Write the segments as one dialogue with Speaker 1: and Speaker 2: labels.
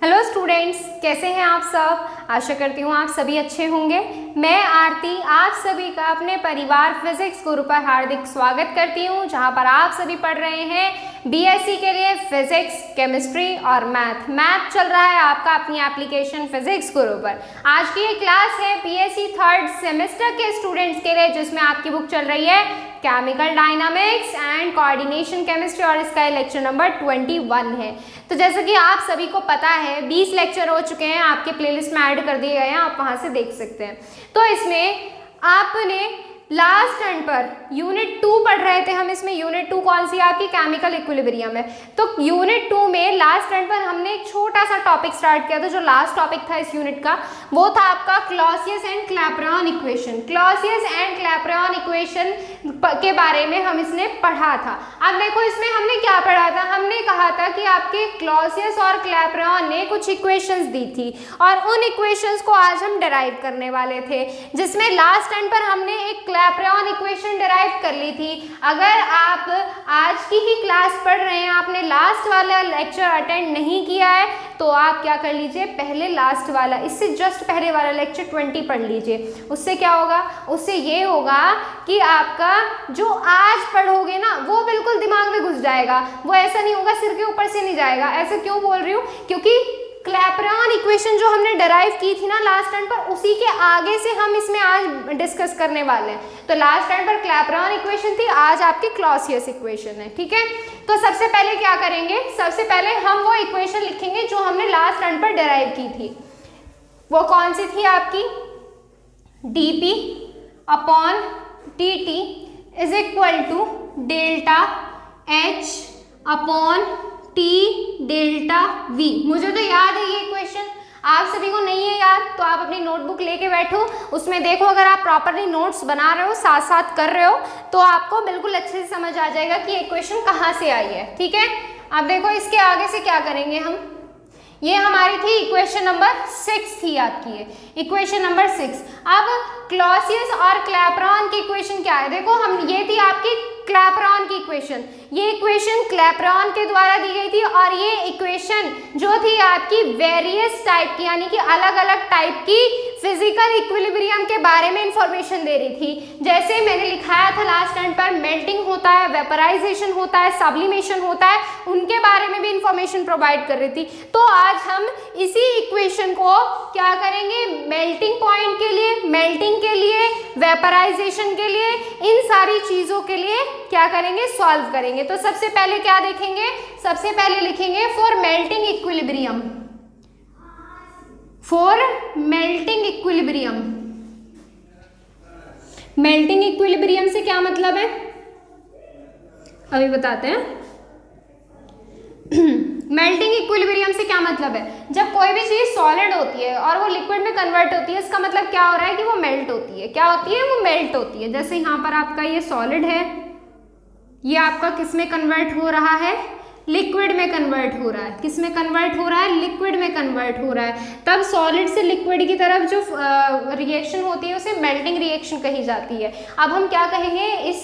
Speaker 1: Hello students, कैसे हैं आप सब। आशा करती हूँ आप सभी अच्छे होंगे। मैं आरती आप सभी का अपने परिवार फिजिक्स गुरु पर हार्दिक स्वागत करती हूँ, जहाँ पर आप सभी पढ़ रहे हैं बीएससी के लिए फिजिक्स, केमिस्ट्री और मैथ चल रहा है आपका अपनी एप्लीकेशन फिजिक्स गुरु पर। आज की ये क्लास है बीएससी थर्ड सेमेस्टर के स्टूडेंट्स के लिए, जिसमें आपकी बुक चल रही है chemical dynamics and coordination chemistry और इसका लेक्चर नंबर 21 है। तो जैसे कि आप सभी को पता है 20 लेक्चर हो चुके हैं, आपके प्लेलिस्ट में ऐड कर दिए गए हैं, आप वहां से देख सकते हैं। तो इसमें आपने लास्ट टर्न पर यूनिट 2 पढ़ रहे थे हम। इसमें यूनिट 2 कौन सी आपकी केमिकल इक्विलिब्रियम है। तो यूनिट 2 में लास्ट टर्न पर हमने एक छोटा सा टॉपिक स्टार्ट किया था। जो लास्ट टॉपिक था इस यूनिट का वो था आपका Clausius and Clapeyron equation. Clausius and Clapeyron equation के बारे में हम इसने पढ़ा था। अब देखो इसमें हमने क्या पढ़ा था। हमने कहा था कि आपके क्लॉसियस और क्लैपेरॉन ने कुछ इक्वेशंस दी थी और उन इक्वेशंस को आज हम डिराइव करने वाले थे, जिसमें लास्ट टर्न पर हमने एक क्लैपेरॉन इक्वेशन डिराइव कर ली थी। अगर आप आज की ही क्लास पढ़ रहे हैं, आपने लास्ट वाला लेक्चर अटेंड नहीं किया है, तो आप क्या कर लीजिए, पहले लास्ट वाला, इससे जस्ट पहले वाला लेक्चर 20 पढ़ लीजिए। उससे क्या होगा, उससे ये होगा कि आपका जो आज पढ़ोगे ना वो बिल्कुल दिमाग में घुस जाएगा। वो ऐसा नहीं होगा सिर के ऊपर से नहीं जाएगा। ऐसा क्यों बोल रही हूँ, क्योंकि क्लैपेरॉन इक्वेशन जो हमने डिराइव की थी ना लास्ट टर्न पर, उसी के आगे से हम इसमें आज डिस्कस करने वाले हैं। तो लास्ट टर्न पर क्लैपेरॉन इक्वेशन थी, आज आपकी क्लॉसियस इक्वेशन है। ठीक है, तो सबसे पहले क्या करेंगे, सबसे पहले हम वो इक्वेशन लिखेंगे जो हमने लास्ट टर्न पर डिराइव की थी। वो कौन सी थी आपकी, dp upon dt is equal to delta h upon t delta v। मुझे तो याद है ये इक्वेशन, आप सभी को नहीं है याद तो आप अपनी नोटबुक लेके बैठो, उसमें देखो। अगर आप प्रॉपरली नोट्स बना रहे हो, साथ साथ कर रहे हो, तो आपको बिल्कुल अच्छे से समझ आ जाएगा कि इक्वेशन कहाँ से आई है। ठीक है, अब देखो इसके आगे से क्या करेंगे हम। ये हमारी थी इक्वेशन नंबर 6 थी आपकी, ये इक्वेशन नंबर 6। अब क्लॉसियस और क्लैपेरॉन की इक्वेशन क्या है, देखो हम, ये थी आपकी क्लैपेरॉन की इक्वेशन। ये इक्वेशन क्लैपेरॉन के द्वारा दी गई थी और ये इक्वेशन जो थी आपकी वेरियस टाइप की, यानी कि अलग अलग टाइप की फिजिकल इक्विलिब्रियम के बारे में इंफॉर्मेशन दे रही थी। जैसे मैंने लिखाया था लास्ट टर्न पर, मेल्टिंग होता है, वेपराइजेशन होता है, सब्लिमेशन होता है, उनके बारे में भी इंफॉर्मेशन प्रोवाइड कर रही थी। तो आज हम इसी इक्वेशन को क्या करेंगे, मेल्टिंग पॉइंट के लिए, मेल्टिंग के लिए, वेपराइजेशन के लिए, इन सारी चीजों के लिए क्या करेंगे, सॉल्व करेंगे। तो सबसे पहले क्या देखेंगे, सबसे पहले लिखेंगे for melting equilibrium. For melting equilibrium, melting equilibrium से क्या मतलब है अभी बताते हैं। मेल्टिंग इक्विलिब्रियम से क्या मतलब है, जब कोई भी चीज सॉलिड होती है और वो लिक्विड में कन्वर्ट होती है, इसका मतलब क्या हो रहा है कि वो मेल्ट होती है। क्या होती है, वो मेल्ट होती है। जैसे यहाँ पर आपका ये सॉलिड है, ये आपका किस में कन्वर्ट हो रहा है, लिक्विड में कन्वर्ट हो रहा है। किस में कन्वर्ट हो रहा है, लिक्विड में कन्वर्ट हो रहा है। तब सॉलिड से लिक्विड की तरफ जो रिएक्शन होती है उसे मेल्टिंग रिएक्शन कही जाती है। अब हम क्या कहेंगे, इस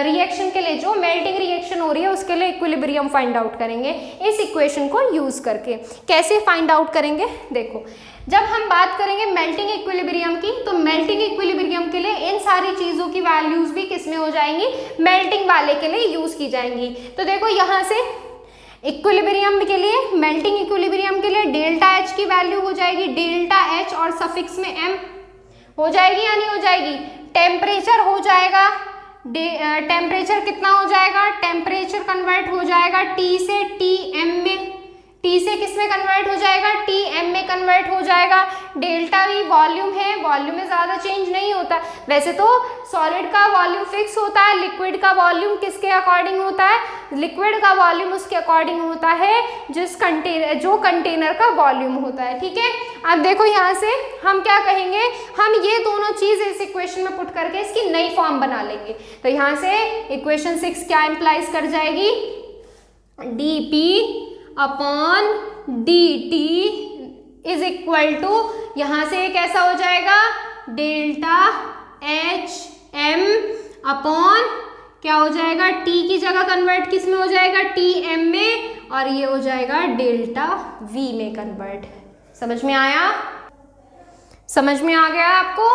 Speaker 1: रिएक्शन के लिए, जो मेल्टिंग रिएक्शन हो रही है उसके लिए इक्विलिब्रियम फाइंड आउट करेंगे इस इक्वेशन को यूज करके। कैसे फाइंड आउट करेंगे, देखो जब हम बात करेंगे मेल्टिंग इक्विलिब्रियम की, तो मेल्टिंग इक्विलिब्रियम के लिए इन सारी चीजों की वैल्यूज भी किसमें हो जाएंगी, मेल्टिंग वाले के लिए यूज की जाएंगी। तो देखो यहाँ से इक्विलिब्रियम के लिए, मेल्टिंग इक्विलिब्रियम के लिए डेल्टा एच की वैल्यू हो जाएगी, डेल्टा एच और सफिक्स में एम हो जाएगी या नहीं हो जाएगी। टेम्परेचर हो जाएगा, टेम्परेचर कितना हो जाएगा, टेम्परेचर कन्वर्ट हो जाएगा टी से टी एम में, टी से किस में कन्वर्ट हो जाएगा, टी एम में कन्वर्ट हो जाएगा। डेल्टा वी वॉल्यूम है, वॉल्यूम में ज़्यादा चेंज नहीं होता। वैसे तो सॉलिड का वॉल्यूम फिक्स होता है, लिक्विड का वॉल्यूम किसके अकॉर्डिंग होता है, लिक्विड का वॉल्यूम उसके अकॉर्डिंग होता है जो कंटेनर का वॉल्यूम होता है। ठीक है, अब देखो यहाँ से हम क्या कहेंगे, हम ये दोनों चीज़ इस इक्वेशन में पुट करके इसकी नई फॉर्म बना लेंगे। तो यहाँ से इक्वेशन 6 क्या इम्प्लाइज कर जाएगी, dp upon dt is equal to, यहाँ से कैसा हो जाएगा, डेल्टा एच एम अपॉन क्या हो जाएगा, t की जगह कन्वर्ट किस में हो जाएगा, टी एम में, और ये हो जाएगा डेल्टा V में कन्वर्ट। समझ में आया? समझ में आ गया आपको?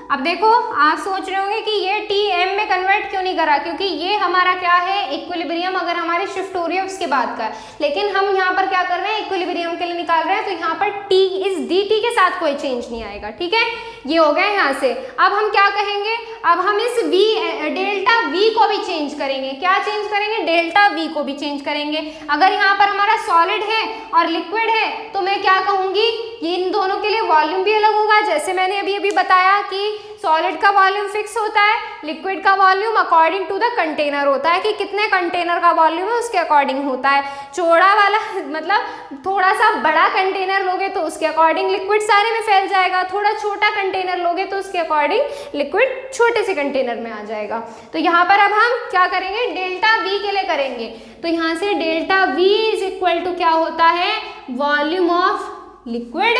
Speaker 1: अब देखो, आप सोच रहे होंगे कि ये TM में कन्वर्ट क्यों नहीं करा, क्योंकि ये हमारा क्या है, इक्विलिब्रियम अगर हमारी शिफ्ट हो रही है उसके बाद का, लेकिन हम यहाँ पर क्या कर रहे हैं, इक्विलिब्रियम के लिए निकाल रहे हैं, तो यहाँ पर T इस dt के साथ कोई चेंज नहीं आएगा। ठीक है, ये हो गया यहाँ से। अब हम क्या कहेंगे, अब हम इस डेल्टा V को भी चेंज करेंगे। क्या चेंज करेंगे? डेल्टा V को भी चेंज करेंगे। अगर यहाँ पर हमारा सॉलिड है और लिक्विड है तो मैं क्या कहूँगी, इन दोनों के लिए वॉल्यूम भी अलग होगा। जैसे मैंने अभी बताया कि सॉलिड का वॉल्यूम फिक्स होता है, लिक्विड का volume according to the container होता है, कि कितने कंटेनर का वॉल्यूम है उसके अकॉर्डिंग होता है। चौड़ा वाला मतलब थोड़ा सा बड़ा कंटेनर लोगे तो उसके अकॉर्डिंग लिक्विड सारे में फैल जाएगा, थोड़ा छोटा कंटेनर लोगे तो उसके अकॉर्डिंग लिक्विड छोटे से कंटेनर में आ जाएगा। तो यहाँ पर अब हम क्या करेंगे, डेल्टा V के लिए करेंगे। तो यहाँ से delta V is equal to क्या होता है, volume of liquid,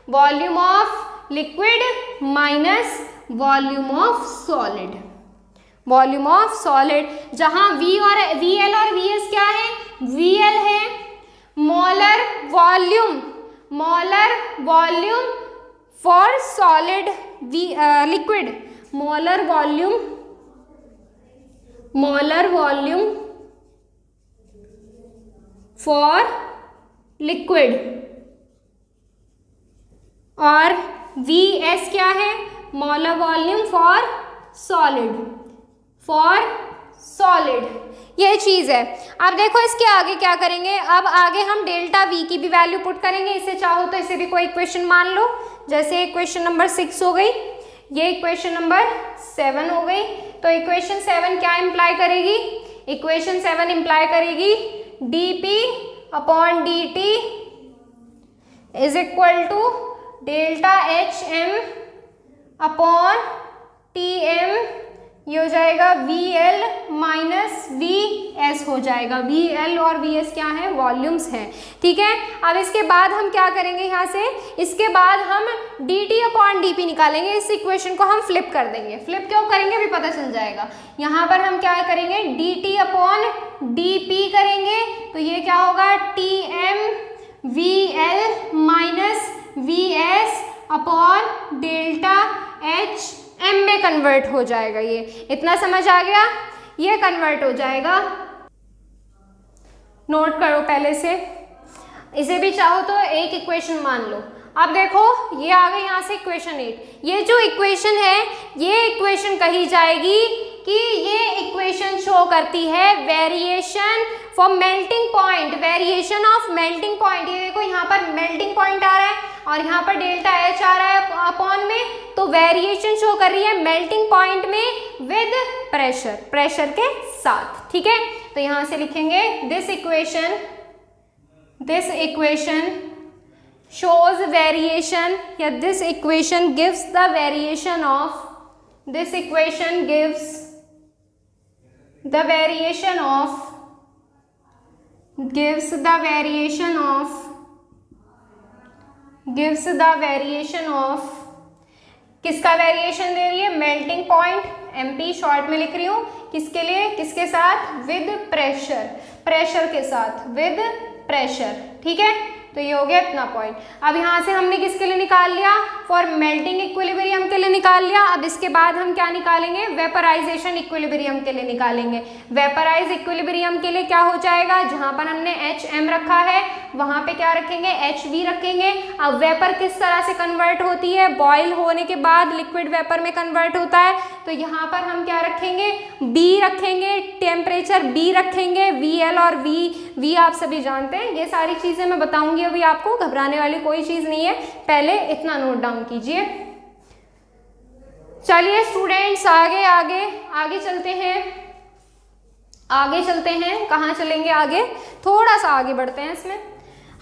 Speaker 1: volume of liquid minus volume of solid, volume of solid, जहां VL और VS क्या है, VL है molar volume, molar volume for solid, liquid molar volume, molar volume for liquid, और VS क्या है, molar volume for solid, for solid. ये चीज है। अब देखो इसके आगे क्या करेंगे, अब आगे हम डेल्टा V की भी वैल्यू पुट करेंगे। इसे चाहो तो इसे भी कोई इक्वेशन मान लो, जैसे इक्वेशन नंबर 6 हो गई, ये इक्वेशन नंबर 7 हो गई। तो इक्वेशन 7 क्या इंप्लाई करेगी, इक्वेशन 7 इंप्लाई करेगी dP upon dt is equal to delta HM upon TM, ये हो जाएगा VL माइनस VS हो जाएगा। VL और VS क्या है, वॉल्यूम्स हैं। ठीक है, अब इसके बाद हम क्या करेंगे, यहाँ से इसके बाद हम dt अपॉन dP निकालेंगे। इस इक्वेशन को हम फ्लिप कर देंगे। फ्लिप क्यों करेंगे भी पता चल जाएगा। यहाँ पर हम क्या करेंगे, dt अपॉन dP करेंगे, तो ये क्या होगा, TM VL minus VS upon delta HM में कन्वर्ट हो जाएगा। ये इतना समझ आ गया, ये कन्वर्ट हो जाएगा। नोट करो पहले से, इसे भी चाहो तो एक इक्वेशन मान लो। अब देखो ये आ गई यहाँ से इक्वेशन 8। ये जो इक्वेशन है, ये इक्वेशन कही जाएगी कि ये इक्वेशन शो करती है variation for melting point, variation of melting point. ये देखो यहाँ पर मेल्टिंग पॉइंट आ रहा है और यहाँ पर डेल्टा H आ रहा है अपॉन में, तो वेरिएशन शो कर रही है मेल्टिंग पॉइंट में विद प्रेशर, प्रेशर के साथ। ठीक है, तो यहाँ से लिखेंगे दिस इक्वेशन shows variation, या this equation gives the variation of, this equation gives the variation of, gives the variation of, gives the variation of, किसका वेरिएशन दे रही है, मेल्टिंग पॉइंट, MP शॉर्ट में लिख रही हूँ, किसके लिए, किसके साथ, विद प्रेशर, प्रेशर के साथ, विद प्रेशर। ठीक है, तो ये हो गया इतना पॉइंट। अब यहाँ से हमने किसके लिए निकाल लिया, फॉर मेल्टिंग इक्विलिब्रियम के लिए निकाल लिया। अब इसके बाद हम क्या निकालेंगे, वेपराइजेशन इक्विलिब्रियम के लिए निकालेंगे। वेपराइज इक्विलिब्रियम के लिए क्या हो जाएगा, जहाँ पर हमने HM रखा है वहाँ पे क्या रखेंगे, HV रखेंगे। अब वेपर किस तरह से कन्वर्ट होती है, बॉयल होने के बाद लिक्विड वेपर में कन्वर्ट होता है, तो यहाँ पर हम क्या रखेंगे, B रखेंगे, टेम्परेचर B रखेंगे, VL और V आप सभी जानते हैं। ये सारी चीजें मैं बताऊंगी अभी आपको, घबराने वाली कोई चीज नहीं है, पहले इतना नोट डाउन कीजिए। चलिए स्टूडेंट्स, आगे आगे आगे चलते हैं, आगे चलते हैं। कहाँ चलेंगे, आगे थोड़ा सा आगे बढ़ते हैं। इसमें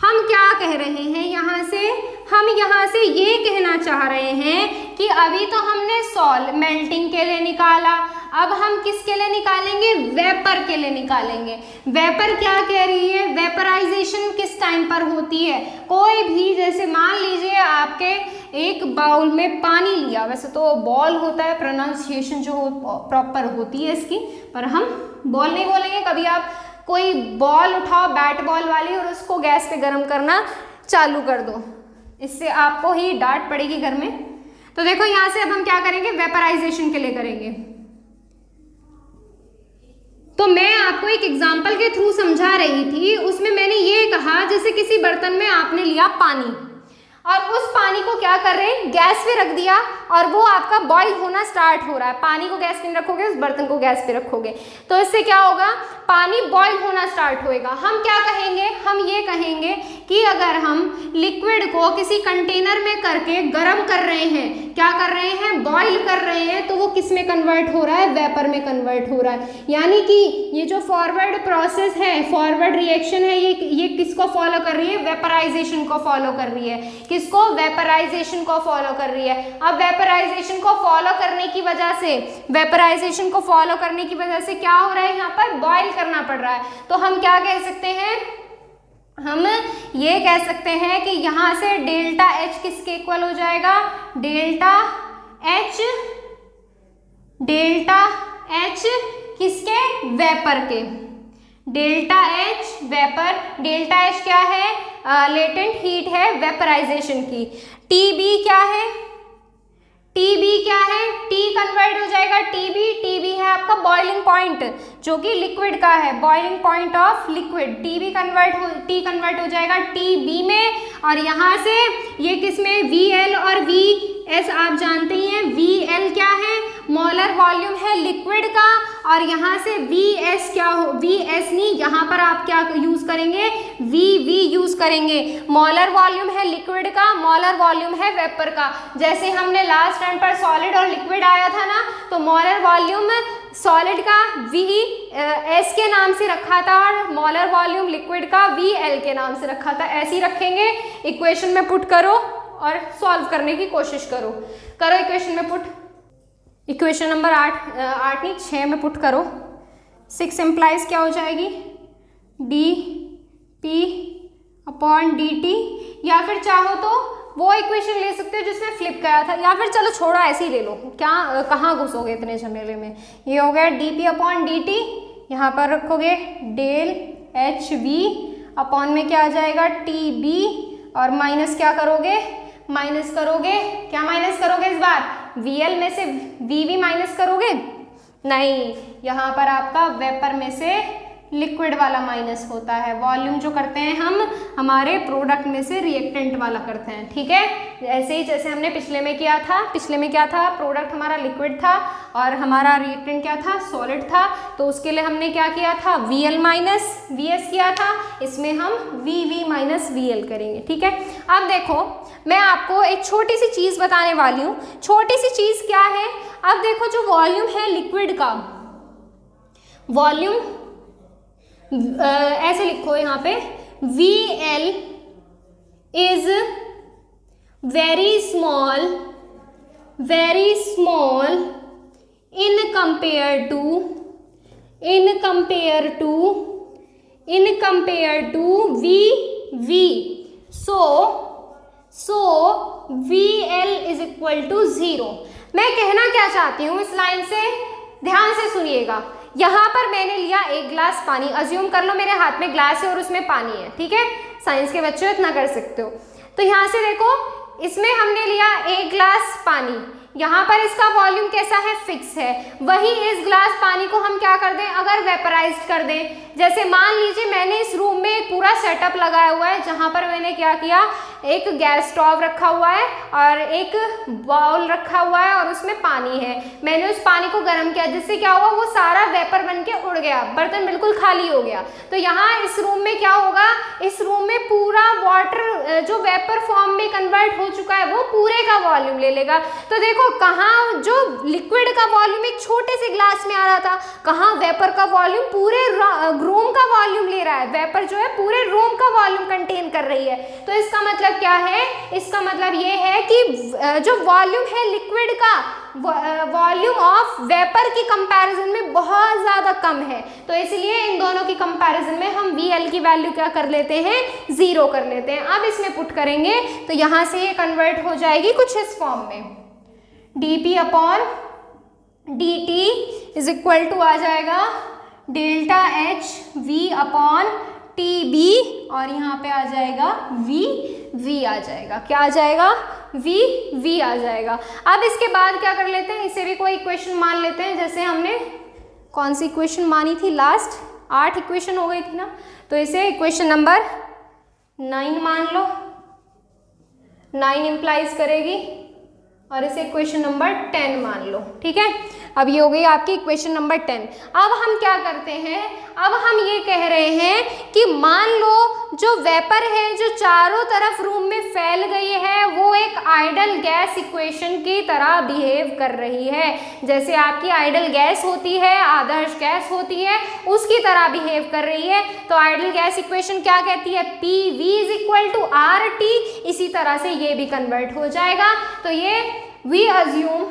Speaker 1: हम क्या कह रहे हैं, हम यहाँ से ये कहना चाह रहे हैं कि अभी तो हमने मेल्टिंग के लिए निकाला, अब हम किसके लिए निकालेंगे, वेपर के लिए निकालेंगे। वेपर क्या कह रही है, वेपराइजेशन किस टाइम पर होती है, कोई भी, जैसे मान लीजिए आपके एक बाउल में पानी लिया, वैसे तो बॉल होता है, प्रोनाउंसिएशन जो प्रॉपर होती है इसकी, पर हम बॉल नहीं बोलेंगे। कभी आप कोई बॉल उठाओ बैट बॉल वाली और उसको गैस पे गर्म करना चालू कर दो, इससे आपको ही डांट पड़ेगी घर में। तो देखो यहाँ से अब हम क्या करेंगे, वेपराइजेशन के लिए करेंगे। तो मैं आपको एक एग्जाम्पल के थ्रू समझा रही थी, उसमें मैंने ये कहा जैसे किसी बर्तन में आपने लिया पानी और उस पानी को क्या कर रहे हैं, गैस पे रख दिया और वो आपका बॉईल होना स्टार्ट हो रहा है। पानी को गैस पे नहीं रखोगे, उस बर्तन को गैस पे रखोगे तो इससे क्या होगा, पानी बॉईल होना स्टार्ट होएगा। हम क्या कहेंगे, हम ये कहेंगे कि अगर हम लिक्विड को किसी कंटेनर में करके गर्म कर रहे हैं, क्या कर रहे हैं, बॉईल कर रहे हैं, तो वो किस में कन्वर्ट हो रहा है, वेपर में कन्वर्ट हो रहा है। यानी कि ये जो फॉरवर्ड प्रोसेस है, फॉरवर्ड रिएक्शन है, ये किसको फॉलो कर रही है, वेपराइजेशन को फॉलो कर रही है। किसको, वेपराइजेशन को फॉलो कर रही है। अब वेपराइजेशन को फॉलो करने की वजह से, वेपराइजेशन को फॉलो करने की वजह से क्या हो रहा है, यहाँ पर बॉईल करना पड़ रहा है। तो हम क्या कह सकते हैं, हम ये कह सकते हैं कि यहाँ से डेल्टा H किसके इक्वल हो जाएगा, डेल्टा H किसके, वेपर के। Delta H vapour, delta H क्या है, लेटेंट हीट है वेपराइजेशन की। TB क्या है, TB क्या है, T कन्वर्ट हो जाएगा TB है आपका बॉइलिंग पॉइंट जो कि लिक्विड का है, boiling point of liquid. T convert हो जाएगा TB में और यहाँ से ये किस में, VL और VS आप जानते ही हैं। VL क्या है, मोलर वॉल्यूम है लिक्विड का और यहाँ से VS क्या हो, VS नहीं, यहाँ पर आप क्या यूज करेंगे, VV यूज करेंगे। मोलर वॉल्यूम है लिक्विड का, मोलर वॉल्यूम है वेपर का। जैसे हमने लास्ट टाइम पर सॉलिड और लिक्विड आया था ना, तो मोलर वॉल्यूम सॉलिड का VS के नाम से रखा था और मोलर वॉल्यूम लिक्विड का VL के नाम से रखा था। ऐसे ही रखेंगे। इक्वेशन में पुट करो और सॉल्व करने की कोशिश करो। इक्वेशन में पुट, इक्वेशन नंबर 8 नहीं 6 में पुट करो। 6 इम्प्लाइज क्या हो जाएगी, dP/dt, या फिर चाहो तो वो इक्वेशन ले सकते हो जिसमें फ्लिप करा था, या फिर चलो छोड़ो ऐसे ही ले लो, क्या कहाँ घुसोगे इतने झमेले में। ये हो गया dP/dt, यहाँ पर रखोगे डेल HV, अपॉन में क्या आ जाएगा TB और माइनस क्या करोगे, माइनस करोगे, क्या माइनस करोगे इस बार, VL में से VV माइनस करोगे, नहीं, यहाँ पर आपका वेपर में से लिक्विड वाला माइनस होता है। वॉल्यूम जो करते हैं हम हमारे प्रोडक्ट में से रिएक्टेंट वाला करते हैं, ठीक है। ऐसे ही जैसे हमने पिछले में किया था, पिछले में क्या था, प्रोडक्ट हमारा लिक्विड था और हमारा रिएक्टेंट क्या था, सॉलिड था, तो उसके लिए हमने क्या किया था, VL माइनस VS किया था। इसमें हम VV माइनस VL करेंगे, ठीक है। अब देखो मैं आपको एक छोटी सी चीज़ बताने वाली हूँ। छोटी सी चीज़ क्या है, अब देखो जो वॉल्यूम है लिक्विड का, वॉल्यूम ऐसे लिखो यहाँ पे, VL is very small in compare to VV, so VL is equal to 0। मैं कहना क्या चाहती हूँ इस लाइन से, ध्यान से सुनिएगा। यहाँ पर मैंने लिया 1 गिलास पानी, अज्यूम कर लो मेरे हाथ में ग्लास है और उसमें पानी है, ठीक है, साइंस के बच्चों इतना कर सकते हो। तो यहाँ से देखो, इसमें हमने लिया 1 गिलास पानी, यहाँ पर इसका वॉल्यूम कैसा है, फिक्स है। वही इस ग्लास पानी को हम क्या कर दें, अगर वेपराइज्ड कर दें, जैसे मान लीजिए मैंने इस रूम में एक पूरा सेटअप लगाया हुआ है जहाँ पर मैंने क्या किया, एक गैस स्टोव रखा हुआ है और एक बाउल रखा हुआ है और उसमें पानी है। मैंने उस पानी को गर्म किया, जिससे क्या हुआ, वो सारा वेपर बन के उड़ गया, बर्तन बिल्कुल खाली हो गया। तो यहाँ इस रूम में क्या होगा, इस रूम में पूरा वाटर जो वेपर फॉर्म में कन्वर्ट हो चुका है वो पूरे का वॉल्यूम ले लेगा। तो देखो कहाँ जो लिक्विड का वॉल्यूम एक छोटे से ग्लास में आ रहा था, कहाँ वेपर का वॉल्यूम पूरे रूम का वॉल्यूम ले रहा है। वेपर जो है पूरे रूम का वॉल्यूम कंटेन कर रही है। तो इसका मतलब क्या है, इसका मतलब ये है कि जो वॉल्यूम है लिक्विड का, वॉल्यूम ऑफ वेपर की कंपैरिजन में बहुत ज़्यादा कम है। तो इसलिए इन दोनों की कंपैरिजन में हम VL की वैल्यू क्या कर लेते हैं, 0 कर लेते हैं। अब इसमें पुट करेंगे तो यहाँ से ये कन्वर्ट हो जाएगी कुछ इस फॉर्म में, dP/dt इज इक्वल टू आ जाएगा delta H V upon T B, और यहाँ पे आ जाएगा वी, वी आ जाएगा, क्या आ जाएगा, वी, वी आ जाएगा। अब इसके बाद क्या कर लेते हैं, इसे भी कोई इक्वेशन मान लेते हैं। जैसे हमने कौन सी इक्वेशन मानी थी लास्ट, 8 इक्वेशन हो गई थी ना, तो इसे इक्वेशन नंबर 9 मान लो, 9 इंप्लाइज करेगी, और इसे इक्वेशन नंबर 10 मान लो, ठीक है। अब ये हो गई आपकी इक्वेशन नंबर 10। अब हम क्या करते हैं, अब हम ये कह रहे हैं कि मान लो जो वेपर है जो चारों तरफ रूम में फैल गई है वो एक आइडल गैस इक्वेशन की तरह बिहेव कर रही है। जैसे आपकी आइडल गैस होती है, आदर्श गैस होती है, उसकी तरह बिहेव कर रही है। तो आइडल गैस इक्वेशन क्या कहती है, P V is equal to R T. इसी तरह से ये भी कन्वर्ट हो जाएगा। तो ये वी अज्यूम,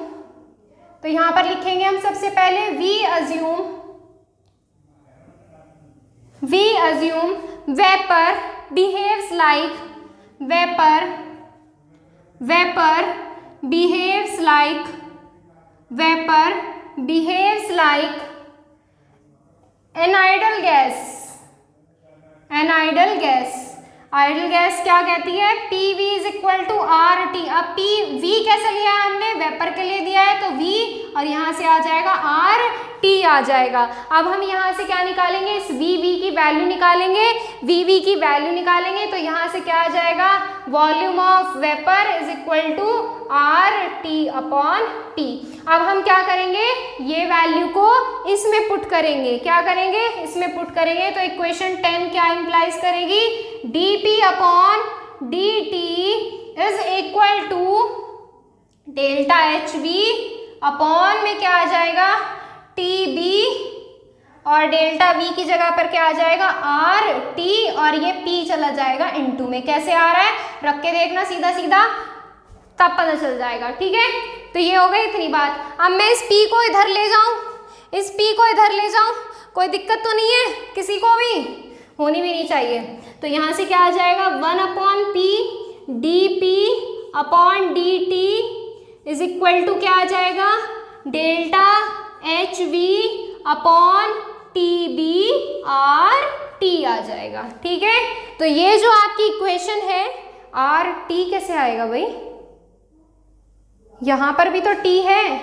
Speaker 1: तो यहां पर लिखेंगे हम सबसे पहले we assume vapour behaves like, vapour behaves like an ideal gas. Ideal gas क्या कहती है, P V is equal to R T. अब पी वी कैसे लिया है हमने, वेपर के लिए दिया है, तो वी और यहाँ से आ जाएगा आर टी आ जाएगा। अब हम यहाँ से क्या निकालेंगे, इस वी की वैल्यू निकालेंगे, वी की वैल्यू निकालेंगे, तो यहाँ से क्या आ जाएगा, volume of vapour is equal to R T upon T. अब हम क्या करेंगे, ये वैल्यू को इसमें पुट करेंगे, क्या करेंगे, इसमें पुट करेंगे। तो इक्वेशन 10 क्या इंप्लाइज करेगी, dP upon dt is equal to delta H V upon में क्या आ जाएगा, TB, और डेल्टा V की जगह पर क्या आ जाएगा, RT, और ये P चला जाएगा इनटू में। कैसे आ रहा है, रख के देखना सीधा सीधा, तब पता चल जाएगा, ठीक है। तो ये हो गई इतनी बात। अब मैं इस P को इधर ले जाऊं, इस P को इधर ले जाऊं, कोई दिक्कत तो नहीं है, किसी को भी होनी भी नहीं चाहिए। तो यहाँ से क्या आ जाएगा, 1 upon P dP upon dt is equal to क्या आ जाएगा, delta H V upon TB RT आ जाएगा, ठीक है। तो ये जो आपकी इक्वेशन है, RT कैसे आएगा भाई, यहाँ पर भी तो T है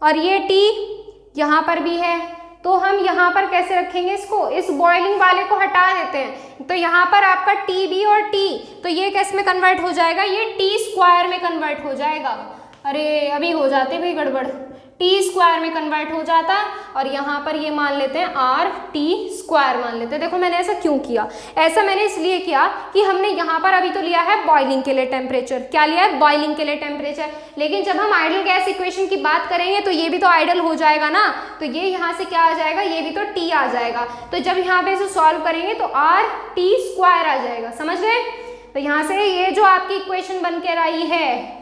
Speaker 1: और ये T यहाँ पर भी है, तो हम यहाँ पर कैसे रखेंगे इसको, इस बॉइलिंग वाले को हटा देते हैं। तो यहाँ पर आपका TB और T, तो ये कैसे में कन्वर्ट हो जाएगा, ये T स्क्वायर में कन्वर्ट हो जाएगा। अरे अभी हो जाते भाई गड़बड़, T स्क्वायर में कन्वर्ट हो जाता, और यहाँ पर ये मान लेते हैं RT स्क्वायर मान लेते हैं। देखो मैंने ऐसा क्यों किया, ऐसा मैंने इसलिए किया कि हमने यहाँ पर अभी तो लिया है बॉइलिंग के लिए टेम्परेचर, क्या लिया है, बॉइलिंग के लिए टेम्परेचर, लेकिन जब हम आइडल गैस इक्वेशन की बात करेंगे तो ये भी तो आइडल हो जाएगा ना, तो ये यहाँ से क्या आ जाएगा, ये भी तो T आ जाएगा। तो जब यहाँ पे इसे सॉल्व करेंगे तो RT स्क्वायर आ जाएगा, समझ गए। तो यहाँ से ये जो आपकी इक्वेशन बन के आई है,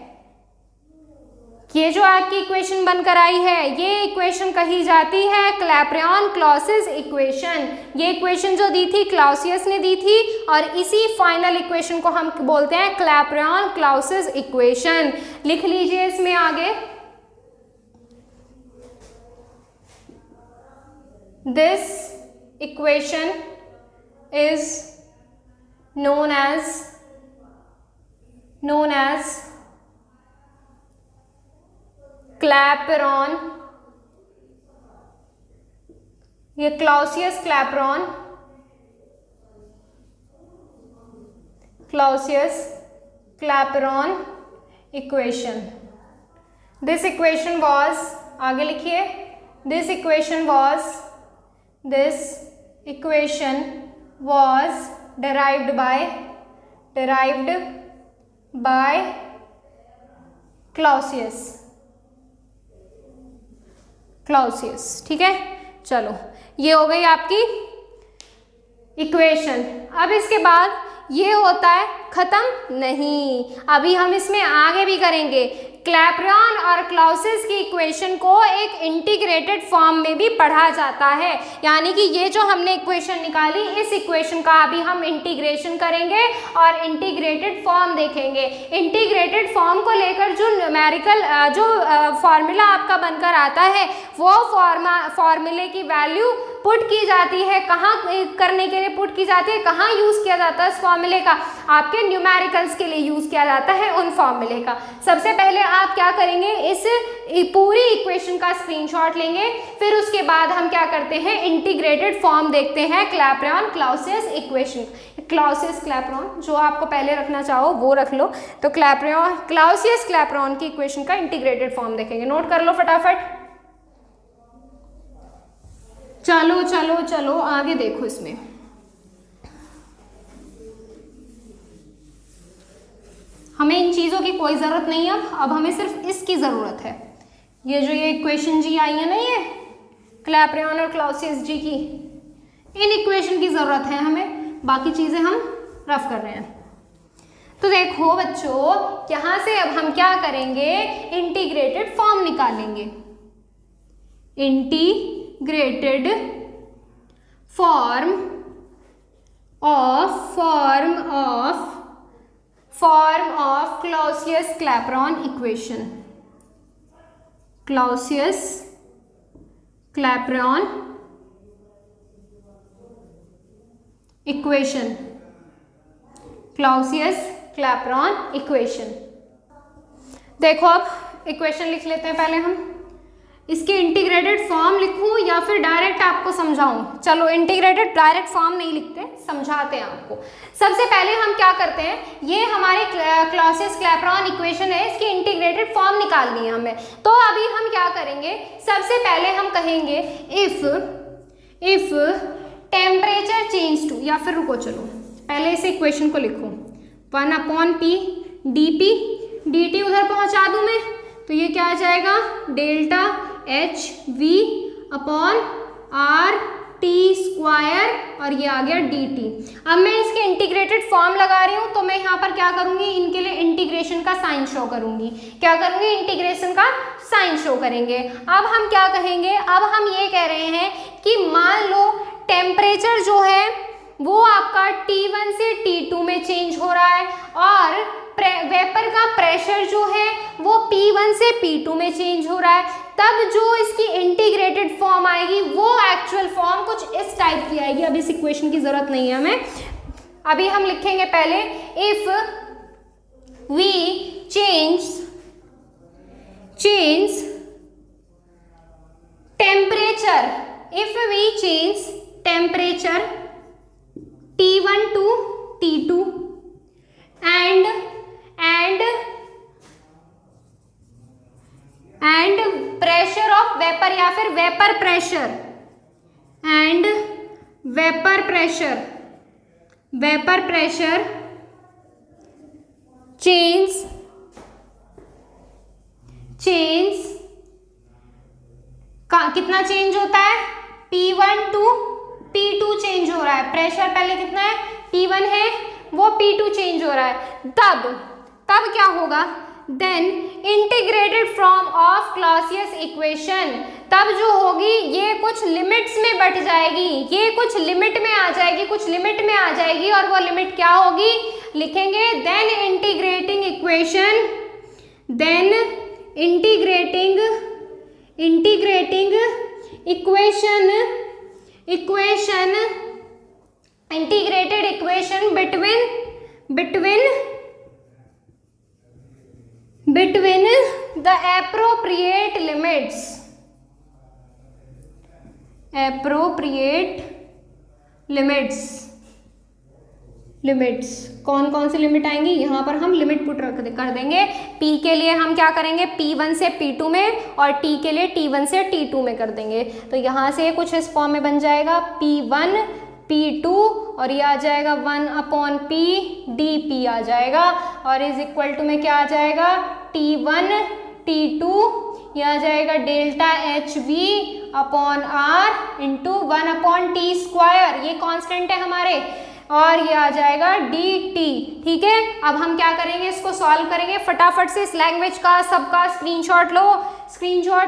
Speaker 1: ये जो आपकी इक्वेशन बनकर आई है, ये इक्वेशन कही जाती है क्लैपेरॉन-क्लॉसियस इक्वेशन। ये इक्वेशन जो दी थी क्लाउसियस ने दी थी, और इसी फाइनल इक्वेशन को हम बोलते हैं क्लैपेरॉन-क्लॉसियस इक्वेशन। लिख लीजिए इसमें आगे, this equation is known as Clapeyron, ये Clausius Clapeyron equation. This equation was, आगे लिखिए, this equation was derived by Clausius, ठीक है। चलो ये हो गई आपकी इक्वेशन। अब इसके बाद ये होता है खत्म नहीं, अभी हम इसमें आगे भी करेंगे। क्लैपेरॉन और क्लाउसियस की इक्वेशन को एक इंटीग्रेटेड फॉर्म में भी पढ़ा जाता है, यानी कि ये जो हमने इक्वेशन निकाली, इस इक्वेशन का अभी हम इंटीग्रेशन करेंगे और इंटीग्रेटेड फॉर्म देखेंगे। इंटीग्रेटेड फॉर्म को लेकर जो न्यूमेरिकल जो फॉर्मूला आपका बनकर आता है, वो फॉर्मूले की वैल्यू पुट की जाती है, कहाँ करने के लिए पुट की जाती है, कहाँ यूज किया जाता है इस फॉर्मूले का, आपके न्यूमेरिकल्स के लिए यूज किया जाता है उन फॉर्मूले का। सबसे पहले आप क्या करेंगे, इस पूरी इक्वेशन का स्क्रीनशॉट लेंगे, फिर उसके बाद हम क्या करते हैं, इंटीग्रेटेड फॉर्म देखते हैं क्लैपेरॉन क्लाउसियस इक्वेशन। क्लाउसियस क्लैपेरॉन जो आपको पहले रखना चाहो वो रख लो, तो क्लैपेरॉन क्लाउसियस क्लैपेरॉन की इक्वेशन का इंटीग्रेटेड फॉर्म देखेंगे। नोट कर लो फटाफट। चलो चलो चलो आगे देखो, इसमें हमें इन चीजों की कोई जरूरत नहीं है, अब हमें सिर्फ इसकी जरूरत है। ये जो ये इक्वेशन जी आई है ना, ये क्लैपेरॉन और क्लाउसियस जी की, इन इक्वेशन की जरूरत है हमें, बाकी चीजें हम रफ कर रहे हैं। तो देखो बच्चों, यहां से अब हम क्या करेंगे, इंटीग्रेटेड फॉर्म निकालेंगे। Integrated form of Clausius Clapeyron equation, Clausius Clapeyron equation, Clausius Clapeyron equation. देखो अब इक्वेशन लिख लेते हैं पहले हम। इसके इंटीग्रेटेड फॉर्म लिखूं या फिर डायरेक्ट आपको समझाऊं? चलो इंटीग्रेटेड डायरेक्ट फॉर्म नहीं लिखते, समझाते हैं आपको। सबसे पहले हम क्या करते हैं, ये हमारे क्लाउसियस क्लैपेरॉन इक्वेशन है, इसकी इंटीग्रेटेड फॉर्म निकालनी है हमें। तो अभी हम क्या करेंगे, सबसे पहले हम कहेंगे इफ टेम्परेचर चेंज टू, या फिर रुको चलो पहले इस इक्वेशन को लिखो, 1/p dp dt उधर पहुंचा दूं मैं, तो ये क्या आ जाएगा, delta H V upon R T square, और ये आ गया डी टी। अब मैं इसके इंटीग्रेटेड फॉर्म लगा रही हूँ, तो मैं यहाँ पर क्या करूँगी, इनके लिए इंटीग्रेशन का साइन शो करूँगी। क्या करूँगी, इंटीग्रेशन का साइन शो करेंगे। अब हम क्या कहेंगे, अब हम ये कह रहे हैं कि मान लो टेम्परेचर जो है वो आपका T1 से T2 में चेंज हो रहा है, और वेपर का प्रेशर जो है वो P1 से P2 में चेंज हो रहा है, तब जो इसकी इंटीग्रेटेड फॉर्म आएगी वो एक्चुअल फॉर्म कुछ इस टाइप की आएगी। अब इस इक्वेशन की जरूरत नहीं है हमें, अभी हम लिखेंगे पहले, if we change temperature, if we change temperature T1 to T2 and pressure of vapor, या फिर vapour pressure and vapour pressure change का कितना चेंज होता है, P1 to P2 चेंज हो रहा है। प्रेशर पहले कितना है, T1 है, वो P2 चेंज हो रहा है। तब क्या होगा, then integrated form of Clausius equation, तब जो होगी ये कुछ लिमिट्स में बढ़ जाएगी, ये कुछ लिमिट में आ जाएगी, कुछ लिमिट में आ जाएगी, और वो लिमिट क्या होगी, लिखेंगे then integrating equation, then integrating equation integrated equation between the appropriate limits कौन कौन सी लिमिट आएंगी, यहाँ पर हम लिमिट पुट कर देंगे। P के लिए हम क्या करेंगे, P1 से P2 में, और T के लिए T1 से T2 में कर देंगे। तो यहाँ से कुछ इस फॉर्म में बन जाएगा, P1 P2, और ये आ जाएगा 1/p dp आ जाएगा, और इज इक्वल टू में क्या आ जाएगा, T1 T2, ये आ जाएगा delta H V upon R into 1/t square, ये कांस्टेंट है हमारे, और ये आ जाएगा dt। ठीक है, अब हम क्या करेंगे, इसको सॉल्व करेंगे। फटाफट से इस लैंग्वेज का सबका स्क्रीनशॉट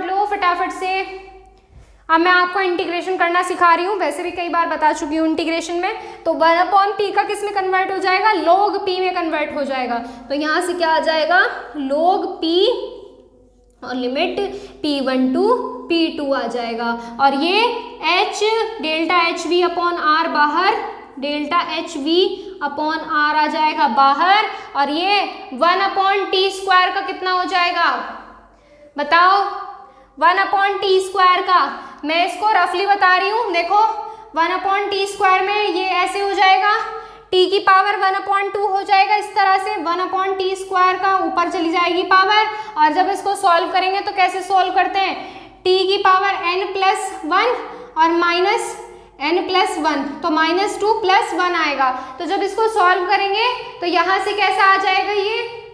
Speaker 1: लो फटाफट से। अब मैं आपको इंटीग्रेशन करना सिखा रही हूँ, वैसे भी कई बार बता चुकी हूँ इंटीग्रेशन में। तो 1/p का किस में कन्वर्ट हो जाएगा, log p में कन्वर्ट हो जाएगा। तो यहाँ से क्या आ जाएगा, log p, और लिमिट P1 to P2 आ जाएगा। और ये H delta H V upon R बाहर, delta H V upon R आ जाएगा बाहर, और ये 1/t² का कितना हो जाएगा बताओ, 1/t² का। मैं इसको रफली बता रही हूँ, देखो 1/t² में ये ऐसे हो जाएगा, t की पावर 1/2 हो जाएगा इस तरह से, 1/t² का ऊपर चली जाएगी पावर। और जब इसको सॉल्व करेंगे तो कैसे सॉल्व करते हैं, t की पावर n+1 और माइनस n+1, तो -2 + 1 आएगा। तो जब इसको सॉल्व करेंगे तो यहाँ से कैसा आ जाएगा, ये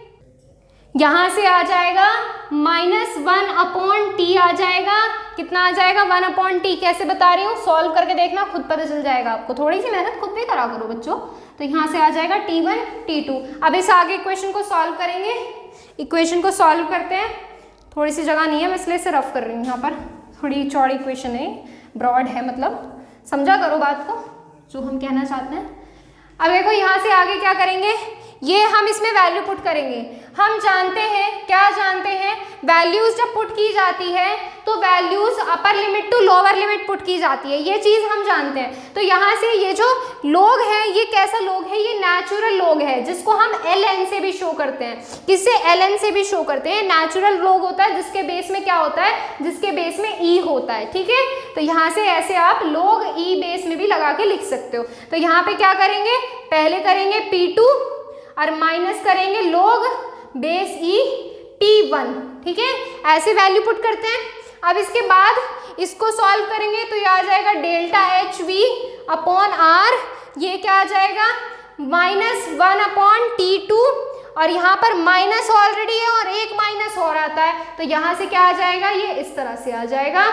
Speaker 1: यहाँ से आ जाएगा -1/t आ जाएगा। कितना आ जाएगा 1/t। कैसे बता रही हूँ, सॉल्व करके देखना, खुद पता चल जाएगा आपको, थोड़ी सी मेहनत खुद भी करा करो बच्चों। तो यहाँ से आ जाएगा t1 t2। अब इस आगे इक्वेशन को सॉल्व करेंगे, इक्वेशन को सॉल्व करते हैं। थोड़ी सी जगह नहीं है, मैं इसलिए से रफ कर रही हूँ, यहाँ पर थोड़ी चौड़ी इक्वेशन है, ब्रॉड है, मतलब समझा करो बात को जो हम कहना चाहते हैं। अब देखो यहाँ से आगे क्या करेंगे, ये हम इसमें वैल्यू पुट करेंगे। हम जानते हैं, क्या जानते हैं, वैल्यूज जब पुट की जाती है तो values upper limit to lower limit put की जाती है, ये चीज़ हम जानते हैं। तो यहाँ से ये जो लॉग है, ये कैसा लॉग है, ये नेचुरल लॉग है, जिसको हम ln से भी शो करते हैं। किससे, ln से भी शो करते हैं। नेचुरल लॉग होता है जिसके बेस में क्या होता है, जिसके बेस में e होता है, ठीक है। तो यहाँ से ऐसे आप log e बेस में भी लगा के लिख सकते हो। तो यहाँ पे क्या करेंगे, पहले करेंगे P2 और माइनस करेंगे log बेस e T1, ठीक है, ऐसे वैल्यू पुट करते हैं। अब इसके बाद इसको सॉल्व करेंगे तो ये आ जाएगा delta H V upon R, ये क्या आ जाएगा -1/t2, और यहाँ पर माइनस ऑलरेडी है और एक माइनस और आता है, तो यहाँ से क्या आ जाएगा, ये इस तरह से आ जाएगा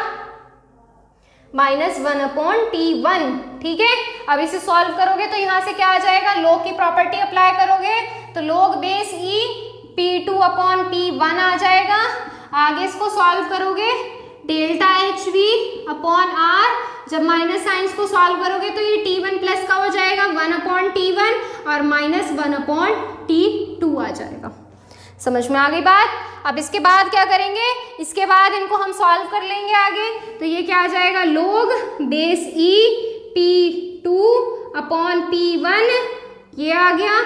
Speaker 1: -1/t1, ठीक है। अब इसे सॉल्व करोगे तो यहाँ से क्या आ जाएगा, log की प्रॉपर्टी अप्लाई करोगे तो log बेस e P2/P1 आ जाएगा। आगे इसको सॉल्व करोगे delta H V upon R, जब माइनस साइंस को सॉल्व करोगे तो ये T1 प्लस का हो जाएगा 1/T1 और -1/T2 आ जाएगा। समझ में आ गई बात। अब इसके बाद क्या करेंगे, इसके बाद इनको हम सॉल्व कर लेंगे आगे, तो ये क्या आ जाएगा, log बेस e P2/P1 ये आ गया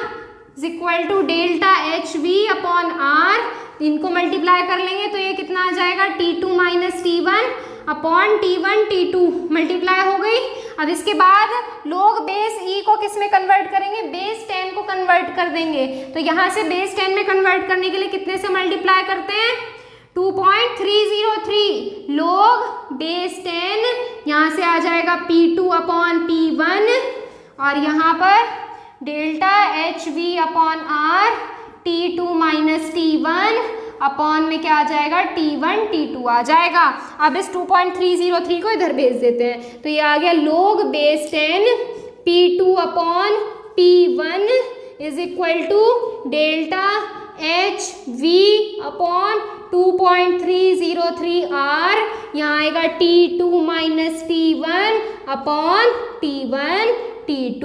Speaker 1: is equal to delta H V upon R, इनको मल्टीप्लाई कर लेंगे तो ये कितना आ जाएगा, T2 - T1 upon T1 T2 multiply हो गई। अब इसके बाद log बेस e को किस में कन्वर्ट करेंगे, बेस 10 को कन्वर्ट कर देंगे। तो यहाँ से बेस 10 में कन्वर्ट करने के लिए कितने से मल्टीप्लाई करते हैं, 2.303 log बेस 10, यहाँ से आ जाएगा P2/P1 और यहाँ पर delta H V upon R T2 - T1 upon में क्या आ जाएगा, T1 T2 आ जाएगा। अब इस 2.303 को इधर भेज देते हैं, तो ये आ गया log base 10 P2/P1 is equal to delta H V upon 2.303 R, यहाँ आएगा T2 - T1 upon T1 T2।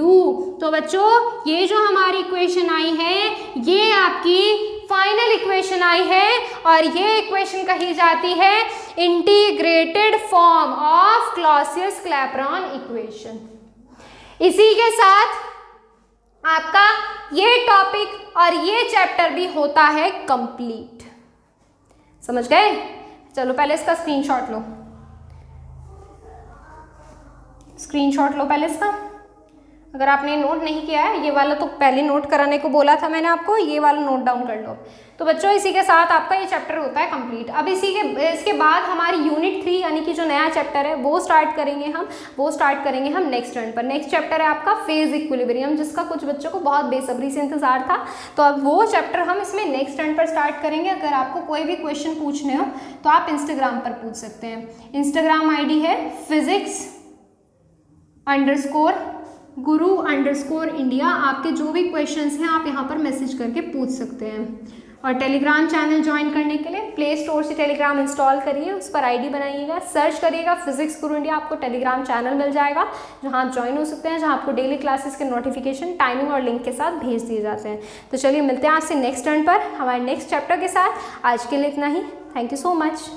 Speaker 1: तो बच्चों ये जो हमारी इक्वेशन आई है ये आपकी फाइनल इक्वेशन आई है, और ये इक्वेशन कही जाती है integrated form of Clausius-Clapeyron equation. इसी के साथ आपका ये टॉपिक और ये चैप्टर भी होता है कंप्लीट। समझ गए। चलो पहले इसका स्क्रीनशॉट लो, स्क्रीनशॉट लो पहले इसका। अगर आपने नोट नहीं किया है, ये वाला तो पहले नोट कराने को बोला था मैंने आपको, ये वाला नोट डाउन कर लो। तो बच्चों इसी के साथ आपका ये चैप्टर होता है कंप्लीट। अब इसके बाद हमारी यूनिट 3 यानी कि जो नया चैप्टर है वो स्टार्ट करेंगे हम नेक्स्ट टर्न पर। नेक्स्ट चैप्टर है आपका फेज इक्विलिब्रियम, जिसका कुछ बच्चों को बहुत बेसब्री से इंतजार था, तो अब वो चैप्टर हम इसमें नेक्स्ट टर्न पर स्टार्ट करेंगे। अगर आपको कोई भी क्वेश्चन पूछने हो तो आप इंस्टाग्राम पर पूछ सकते हैं। इंस्टाग्राम ID है physics_guru_India। आपके जो भी क्वेश्चंस हैं आप यहाँ पर मैसेज करके पूछ सकते हैं। और टेलीग्राम चैनल ज्वाइन करने के लिए प्ले स्टोर से टेलीग्राम इंस्टॉल करिए, उस पर ID बनाइएगा, सर्च करिएगा फिजिक्स गुरु इंडिया, आपको टेलीग्राम चैनल मिल जाएगा जहाँ आप ज्वाइन हो सकते हैं, जहाँ आपको डेली क्लासेस के नोटिफिकेशन टाइमिंग और लिंक के साथ भेज दिए जाते हैं। तो चलिए मिलते हैं आपसे नेक्स्ट टर्न पर हमारे नेक्स्ट चैप्टर के साथ। आज के लिए इतना ही। Thank you so much.